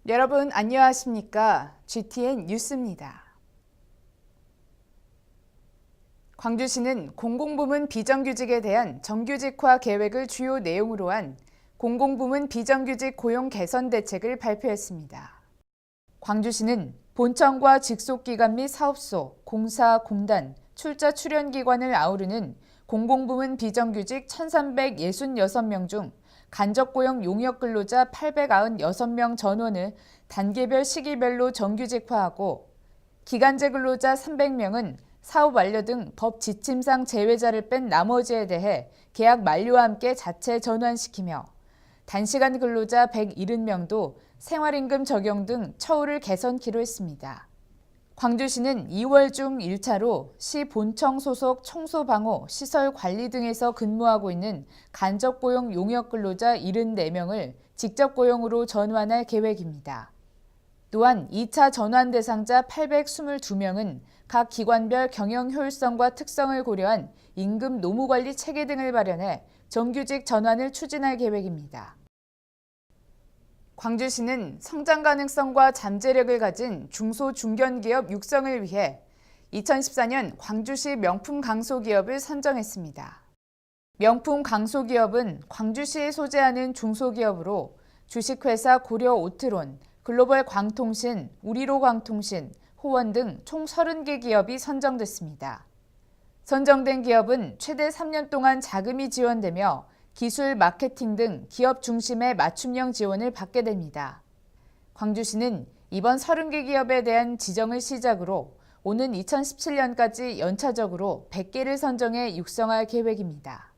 여러분 안녕하십니까? GTN 뉴스입니다. 광주시는 공공부문 비정규직에 대한 정규직화 계획을 주요 내용으로 한 공공부문 비정규직 고용 개선 대책을 발표했습니다. 광주시는 본청과 직속기관 및 사업소, 공사, 공단, 출자 출연기관을 아우르는 공공부문 비정규직 1,366명 중 간접고용 용역근로자 896명 전원을 단계별 시기별로 정규직화하고 기간제 근로자 300명은 사업 완료 등 법 지침상 제외자를 뺀 나머지에 대해 계약 만료와 함께 자체 전환시키며 단시간 근로자 170명도 생활임금 적용 등 처우를 개선키로 했습니다. 광주시는 2월 중 1차로 시 본청 소속 청소방호, 시설관리 등에서 근무하고 있는 간접고용 용역근로자 74명을 직접고용으로 전환할 계획입니다. 또한 2차 전환 대상자 822명은 각 기관별 경영 효율성과 특성을 고려한 임금 노무관리 체계 등을 발현해 정규직 전환을 추진할 계획입니다. 광주시는 성장 가능성과 잠재력을 가진 중소 중견기업 육성을 위해 2014년 광주시 명품 강소기업을 선정했습니다. 명품 강소기업은 광주시에 소재하는 중소기업으로 주식회사 고려 오트론, 글로벌 광통신, 우리로 광통신, 호원 등 총 30개 기업이 선정됐습니다. 선정된 기업은 최대 3년 동안 자금이 지원되며 기술, 마케팅 등 기업 중심의 맞춤형 지원을 받게 됩니다. 광주시는 이번 30개 기업에 대한 지정을 시작으로 오는 2017년까지 연차적으로 100개를 선정해 육성할 계획입니다.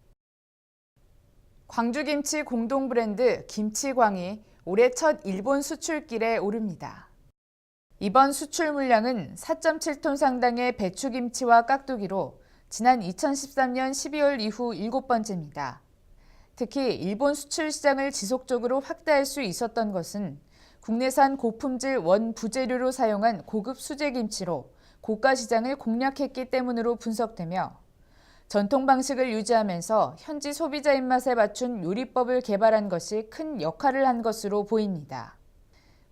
광주김치 공동 브랜드 김치광이 올해 첫 일본 수출길에 오릅니다. 이번 수출 물량은 4.7톤 상당의 배추김치와 깍두기로 지난 2013년 12월 이후 7번째입니다. 특히 일본 수출 시장을 지속적으로 확대할 수 있었던 것은 국내산 고품질 원 부재료로 사용한 고급 수제김치로 고가 시장을 공략했기 때문으로 분석되며 전통 방식을 유지하면서 현지 소비자 입맛에 맞춘 요리법을 개발한 것이 큰 역할을 한 것으로 보입니다.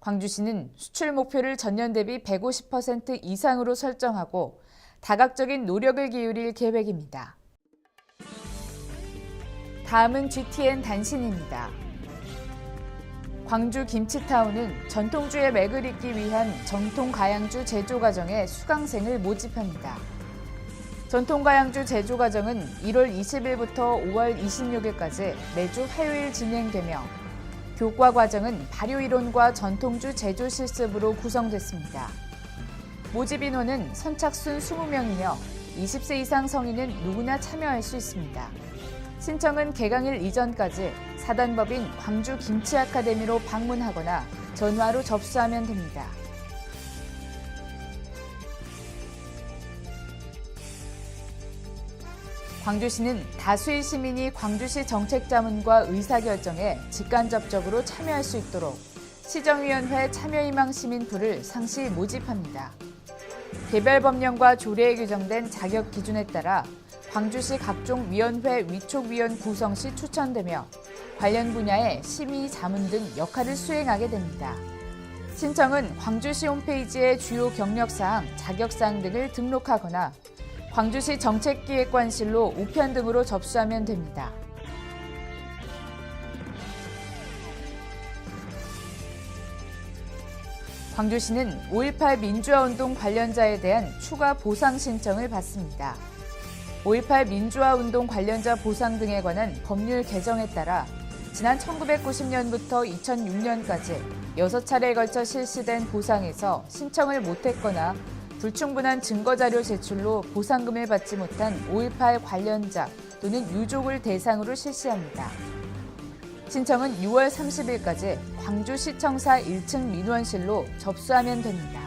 광주시는 수출 목표를 전년 대비 150% 이상으로 설정하고 다각적인 노력을 기울일 계획입니다. 다음은 GTN 단신입니다. 광주 김치타운은 전통주의 맥을 잇기 위한 전통 가양주 제조 과정에 수강생을 모집합니다. 전통 가양주 제조 과정은 1월 20일부터 5월 26일까지 매주 화요일 진행되며 교과 과정은 발효 이론과 전통주 제조 실습으로 구성됐습니다. 모집 인원은 선착순 20명이며 20세 이상 성인은 누구나 참여할 수 있습니다. 신청은 개강일 이전까지 사단법인 광주 김치 아카데미로 방문하거나 전화로 접수하면 됩니다. 광주시는 다수의 시민이 광주시 정책자문과 의사결정에 직간접적으로 참여할 수 있도록 시정위원회 참여희망 시민풀을 상시 모집합니다. 개별 법령과 조례에 규정된 자격 기준에 따라 광주시 각종 위원회 위촉위원 구성 시 추천되며 관련 분야의 심의, 자문 등 역할을 수행하게 됩니다. 신청은 광주시 홈페이지에 주요 경력사항, 자격사항 등을 등록하거나 광주시 정책기획관실로 우편 등으로 접수하면 됩니다. 광주시는 5.18 민주화운동 관련자에 대한 추가 보상 신청을 받습니다. 5.18 민주화운동 관련자 보상 등에 관한 법률 개정에 따라 지난 1990년부터 2006년까지 6차례에 걸쳐 실시된 보상에서 신청을 못했거나 불충분한 증거자료 제출로 보상금을 받지 못한 5.18 관련자 또는 유족을 대상으로 실시합니다. 신청은 6월 30일까지 광주시청사 1층 민원실로 접수하면 됩니다.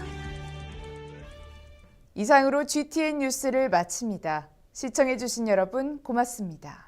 이상으로 GTN 뉴스를 마칩니다. 시청해주신 여러분 고맙습니다.